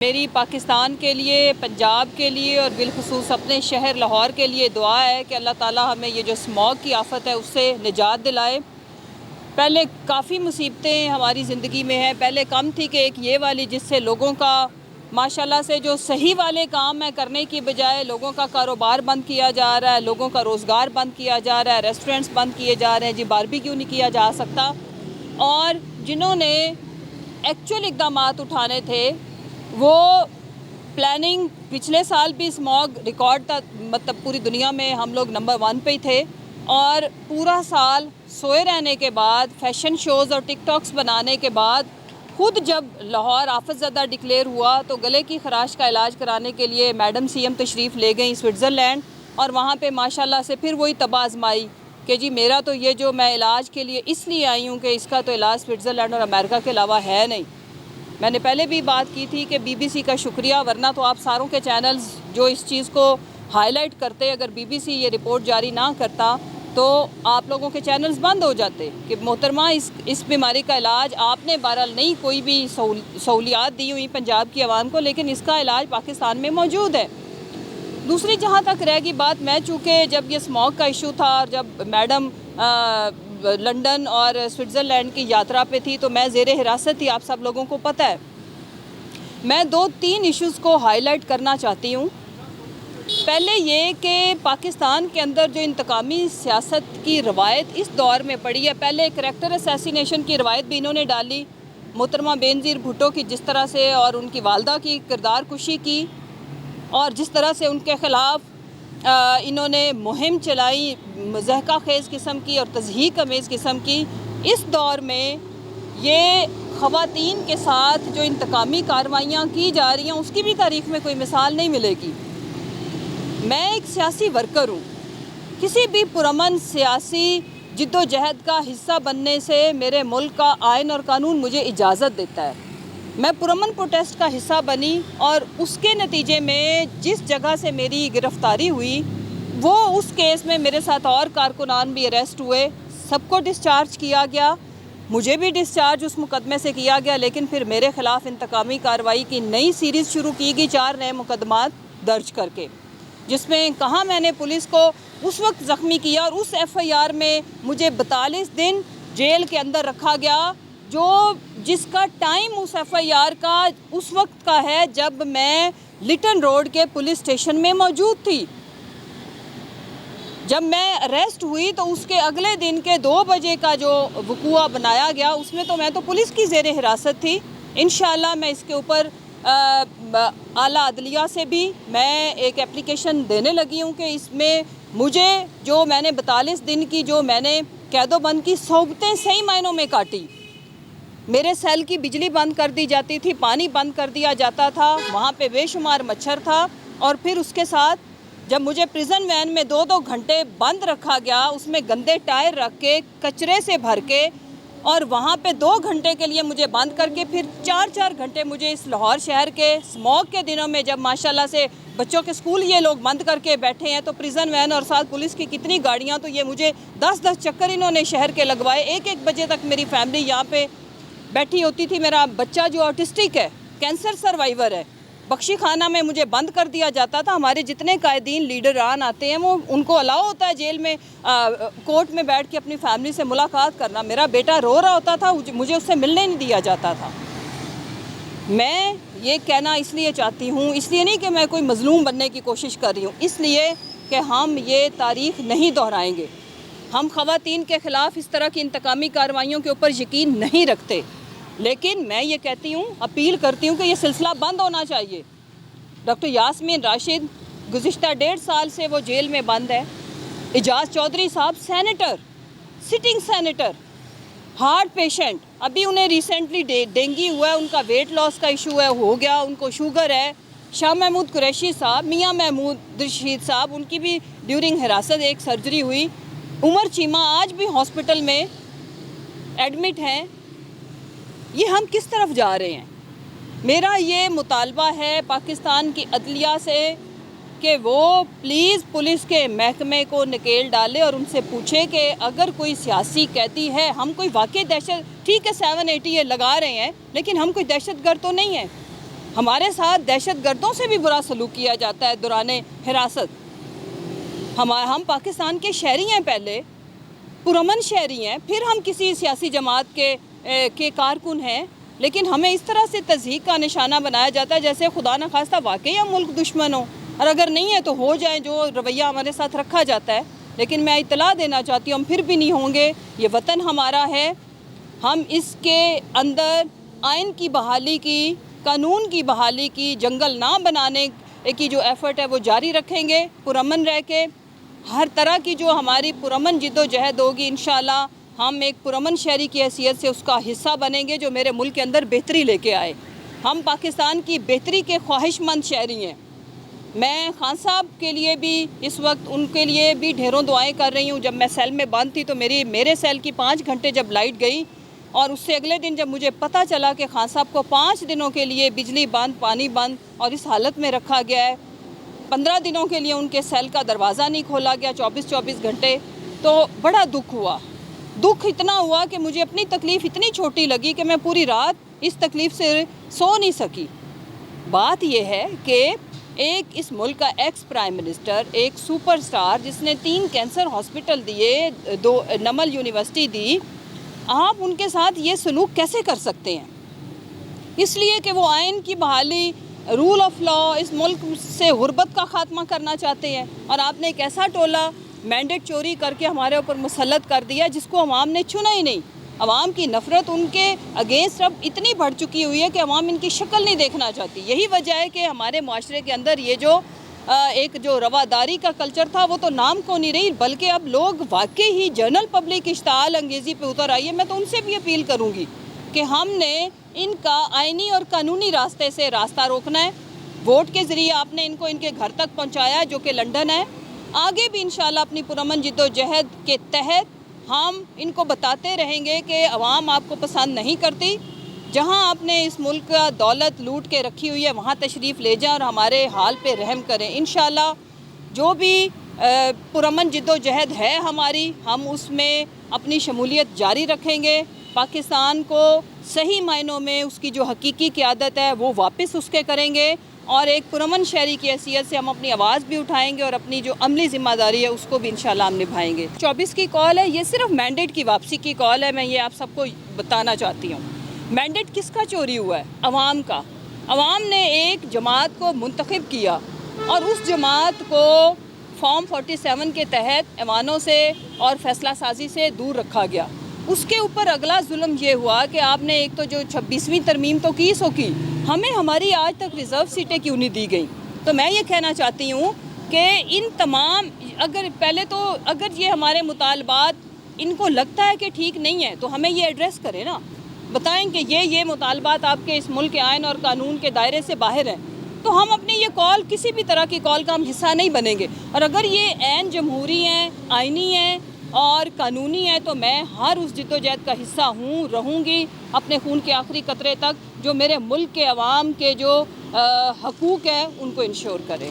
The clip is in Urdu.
میری پاکستان کے لیے، پنجاب کے لیے اور بالخصوص اپنے شہر لاہور کے لیے دعا ہے کہ اللہ تعالیٰ ہمیں یہ جو اسموگ کی آفت ہے اس سے نجات دلائے۔ پہلے کافی مصیبتیں ہماری زندگی میں ہیں، پہلے کم تھی کہ ایک یہ والی جس سے لوگوں کا ماشاءاللہ سے جو صحیح والے کام ہے کرنے کی بجائے لوگوں کا کاروبار بند کیا جا رہا ہے، لوگوں کا روزگار بند کیا جا رہا ہے، ریسٹورنٹس بند کیے جا رہے ہیں، جی باربیکیو نہیں کیا جا سکتا۔ اور جنہوں نے ایکچوئل اقدامات اٹھانے تھے وہ پلاننگ، پچھلے سال بھی اسموگ ریکارڈ تھا، مطلب پوری دنیا میں ہم لوگ نمبر 1 پہ ہی تھے، اور پورا سال سوئے رہنے کے بعد فیشن شوز اور ٹک ٹاکس بنانے کے بعد خود جب لاہور آفت زدہ ڈکلیئر ہوا تو گلے کی خراش کا علاج کرانے کے لیے میڈم سی ایم تشریف لے گئیں سوئٹزرلینڈ، اور وہاں پہ ماشاءاللہ سے پھر وہی طب آزمائی کہ جی میرا تو یہ جو میں علاج کے لیے اس لیے آئی ہوں کہ اس کا تو علاج سوئٹزرلینڈ اور امریکہ کے علاوہ ہے نہیں۔ میں نے پہلے بھی بات کی تھی کہ بی بی سی کا شکریہ، ورنہ تو آپ ساروں کے چینلز جو اس چیز کو ہائی لائٹ کرتے، اگر بی بی سی یہ رپورٹ جاری نہ کرتا تو آپ لوگوں کے چینلز بند ہو جاتے کہ محترمہ اس بیماری کا علاج آپ نے بہرحال نہیں کوئی بھی سہولیات دی ہوئی پنجاب کی عوام کو، لیکن اس کا علاج پاکستان میں موجود ہے۔ دوسری جہاں تک رہ گئی بات، میں چونکہ جب یہ اسموگ کا ایشو تھا اور جب میڈم لنڈن اور سوئٹزرلینڈ کی یاترا پہ تھی تو میں زیر حراست تھی، آپ سب لوگوں کو پتہ ہے۔ میں 2-3 ایشوز کو ہائی لائٹ کرنا چاہتی ہوں۔ پہلے یہ کہ پاکستان کے اندر جو انتقامی سیاست کی روایت اس دور میں پڑی ہے، پہلے کریکٹر اسیسینیشن کی روایت بھی انہوں نے ڈالی، محترمہ بینظیر بھٹو کی جس طرح سے اور ان کی والدہ کی کردار کشی کی، اور جس طرح سے ان کے خلاف انہوں نے مہم چلائی مضحکہ خیز قسم کی اور تضحیک امیز قسم کی۔ اس دور میں یہ خواتین کے ساتھ جو انتقامی کارروائیاں کی جا رہی ہیں اس کی بھی تاریخ میں کوئی مثال نہیں ملے گی۔ میں ایک سیاسی ورکر ہوں، کسی بھی پرامن سیاسی جد و جہد کا حصہ بننے سے میرے ملک کا آئین اور قانون مجھے اجازت دیتا ہے۔ میں پرامن پروٹیسٹ کا حصہ بنی اور اس کے نتیجے میں جس جگہ سے میری گرفتاری ہوئی وہ اس کیس میں میرے ساتھ اور کارکنان بھی اریسٹ ہوئے، سب کو ڈسچارج کیا گیا، مجھے بھی ڈسچارج اس مقدمے سے کیا گیا، لیکن پھر میرے خلاف انتقامی کارروائی کی نئی سیریز شروع کی گئی 4 نئے مقدمات درج کر کے، جس میں کہاں میں نے پولیس کو اس وقت زخمی کیا اور اس ایف آئی آر میں مجھے 42 دن جیل کے اندر رکھا گیا، جس کا ٹائم اس ایف آئی آر کا اس وقت کا ہے جب میں لٹن روڈ کے پولیس اسٹیشن میں موجود تھی۔ جب میں اریسٹ ہوئی تو اس کے اگلے دن کے 2 بجے کا جو وقوعہ بنایا گیا اس میں تو پولیس کی زیر حراست تھی۔ انشاءاللہ میں اس کے اوپر اعلیٰ عدلیہ سے بھی میں ایک اپلیکیشن دینے لگی ہوں کہ اس میں مجھے جو میں نے 42 دن کی جو میں نے قید و بند کی صحبتیں صحیح معنوں میں کاٹی، میرے سیل کی بجلی بند کر دی جاتی تھی، پانی بند کر دیا جاتا تھا، وہاں پہ بے شمار مچھر تھا، اور پھر اس کے ساتھ جب مجھے پریزن وین میں 2 گھنٹے بند رکھا گیا، اس میں گندے ٹائر رکھ کے کچرے سے بھر کے، اور وہاں پہ 2 گھنٹے کے لیے مجھے بند کر کے پھر 4 گھنٹے مجھے اس لاہور شہر کے اسموگ کے دنوں میں جب ماشاءاللہ سے بچوں کے اسکول یہ لوگ بند کر کے بیٹھے ہیں تو پریزن وین اور ساتھ پولیس کی کتنی گاڑیاں، تو یہ مجھے 10 چکر انہوں نے شہر کے لگوائے۔ 1 بجے تک میری فیملی یہاں پہ بیٹھی ہوتی تھی، میرا بچہ جو آٹسٹک ہے، کینسر سروائیور ہے، بخشی خانہ میں مجھے بند کر دیا جاتا تھا۔ ہمارے جتنے قائدین لیڈران آتے ہیں وہ ان کو الاؤ ہوتا ہے جیل میں کورٹ میں بیٹھ کے اپنی فیملی سے ملاقات کرنا، میرا بیٹا رو رہا ہوتا تھا، مجھے اس سے ملنے نہیں دیا جاتا تھا۔ میں یہ کہنا اس لیے چاہتی ہوں، اس لیے نہیں کہ میں کوئی مظلوم بننے کی کوشش کر رہی ہوں، اس لیے کہ ہم یہ تاریخ نہیں دہرائیں گے۔ ہم خواتین کے خلاف اس طرح کی انتقامی کارروائیوں کے اوپر یقین نہیں رکھتے، لیکن میں یہ کہتی ہوں، اپیل کرتی ہوں کہ یہ سلسلہ بند ہونا چاہیے۔ ڈاکٹر یاسمین راشد گزشتہ 1.5 سال سے وہ جیل میں بند ہے۔ اعجاز چودھری صاحب senator, sitting senator, heart patient, ابھی انہیں ریسنٹلی ڈینگی ہوا ہے، ان کا ویٹ لاس کا ایشو ہے، ہو گیا، ان کو شوگر ہے۔ شاہ محمود قریشی صاحب، میاں محمود رشید صاحب، ان کی بھی ڈیورنگ حراست ایک سرجری ہوئی۔ عمر چیمہ آج بھی ہاسپٹل میں ایڈمٹ ہیں۔ یہ ہم کس طرف جا رہے ہیں؟ میرا یہ مطالبہ ہے پاکستان کی عدلیہ سے کہ وہ پلیز پولیس کے محکمے کو نکیل ڈالے اور ان سے پوچھے کہ اگر کوئی سیاسی قیدی ہے، ہم کوئی واقعی دہشت، ٹھیک ہے 780 یہ لگا رہے ہیں، لیکن ہم کوئی دہشت گرد تو نہیں ہیں۔ ہمارے ساتھ دہشت گردوں سے بھی برا سلوک کیا جاتا ہے دوران حراست۔ ہم پاکستان کے شہری ہیں، پہلے پرامن شہری ہیں، پھر ہم کسی سیاسی جماعت کے کارکن ہیں، لیکن ہمیں اس طرح سے تضحیک کا نشانہ بنایا جاتا ہے جیسے خدا نخواستہ واقعی ہم ملک دشمن ہوں، اور اگر نہیں ہے تو ہو جائیں، جو رویہ ہمارے ساتھ رکھا جاتا ہے۔ لیکن میں اطلاع دینا چاہتی ہوں، ہم پھر بھی نہیں ہوں گے۔ یہ وطن ہمارا ہے، ہم اس کے اندر آئین کی بحالی کی، قانون کی بحالی کی، جنگل نہ بنانے کی جو ایفرٹ ہے وہ جاری رکھیں گے، پرامن رہ کے۔ ہر طرح کی جو ہماری پرامن جد و جہد ہوگی، انشاءاللہ ہم ایک پرامن شہری کی حیثیت سے اس کا حصہ بنیں گے جو میرے ملک کے اندر بہتری لے کے آئے۔ ہم پاکستان کی بہتری کے خواہش مند شہری ہیں۔ میں خان صاحب کے لیے بھی اس وقت ان کے لیے بھی ڈھیروں دعائیں کر رہی ہوں۔ جب میں سیل میں بند تھی تو میرے سیل کی 5 گھنٹے جب لائٹ گئی، اور اس سے اگلے دن جب مجھے پتہ چلا کہ خان صاحب کو 5 دنوں کے لیے بجلی بند، پانی بند اور اس حالت میں رکھا گیا ہے، 15 دنوں کے لیے ان کے سیل کا دروازہ نہیں کھولا گیا 24 گھنٹے، تو بڑا دکھ ہوا۔ دکھ اتنا ہوا کہ مجھے اپنی تکلیف اتنی چھوٹی لگی کہ میں پوری رات اس تکلیف سے سو نہیں سکی۔ بات یہ ہے کہ ایک اس ملک کا ایکس پرائم منسٹر، ایک سپر سٹار جس نے 3 کینسر ہاسپٹل دیے، 2 نمل یونیورسٹی دی، آپ ان کے ساتھ یہ سلوک کیسے کر سکتے ہیں؟ اس لیے کہ وہ آئین کی بحالی، رول آف لا، اس ملک سے غربت کا خاتمہ کرنا چاہتے ہیں، اور آپ نے ایک ایسا ٹولہ مینڈیٹ چوری کر کے ہمارے اوپر مسلط کر دیا جس کو عوام نے چنا ہی نہیں۔ عوام کی نفرت ان کے اگینسٹ اب اتنی بڑھ چکی ہوئی ہے کہ عوام ان کی شکل نہیں دیکھنا چاہتی۔ یہی وجہ ہے کہ ہمارے معاشرے کے اندر یہ جو ایک جو رواداری کا کلچر تھا وہ تو نام کو نہیں رہی، بلکہ اب لوگ واقعی ہی جنرل پبلک اشتعال انگیزی پہ اتر آئی ہے۔ میں تو ان سے بھی اپیل کروں گی کہ ہم نے ان کا آئینی اور قانونی راستے سے راستہ روکنا ہے۔ ووٹ کے ذریعے آپ نے ان کو ان کے گھر تک پہنچایا جو کہ لنڈن ہے۔ آگے بھی انشاءاللہ اپنی پرامن جد و جہد کے تحت ہم ان کو بتاتے رہیں گے کہ عوام آپ کو پسند نہیں کرتی۔ جہاں آپ نے اس ملک کا دولت لوٹ کے رکھی ہوئی ہے وہاں تشریف لے جائیں اور ہمارے حال پہ رحم کریں۔ انشاءاللہ جو بھی پرامن جد و جہد ہے ہماری، ہم اس میں اپنی شمولیت جاری رکھیں گے۔ پاکستان کو صحیح معنوں میں اس کی جو حقیقی قیادت ہے وہ واپس اس کے کریں گے، اور ایک پرامن شہری کی حیثیت سے ہم اپنی آواز بھی اٹھائیں گے اور اپنی جو عملی ذمہ داری ہے اس کو بھی انشاءاللہ ہم نبھائیں گے۔ 24 کی کال ہے، یہ صرف مینڈیٹ کی واپسی کی کال ہے۔ میں یہ آپ سب کو بتانا چاہتی ہوں، مینڈیٹ کس کا چوری ہوا ہے؟ عوام کا۔ عوام نے ایک جماعت کو منتخب کیا اور اس جماعت کو فارم 47 کے تحت ایوانوں سے اور فیصلہ سازی سے دور رکھا گیا۔ اس کے اوپر اگلا ظلم یہ ہوا کہ آپ نے ایک تو جو 26ویں ترمیم تو کی سو کی، ہمیں ہماری آج تک ریزرو سیٹیں کیوں نہیں دی گئیں؟ تو میں یہ کہنا چاہتی ہوں کہ ان تمام اگر یہ ہمارے مطالبات ان کو لگتا ہے کہ ٹھیک نہیں ہے تو ہمیں یہ ایڈریس کریں نا، بتائیں کہ یہ مطالبات آپ کے اس ملک کے آئین اور قانون کے دائرے سے باہر ہیں، تو ہم اپنی یہ کال، کسی بھی طرح کی کال کا ہم حصہ نہیں بنیں گے۔ اور اگر یہ عین جمہوری ہیں، آئینی ہیں اور قانونی ہے تو میں ہر اس جد و جہد کا حصہ ہوں، رہوں گی اپنے خون کے آخری قطرے تک، جو میرے ملک کے عوام کے جو حقوق ہیں ان کو انشور کرے۔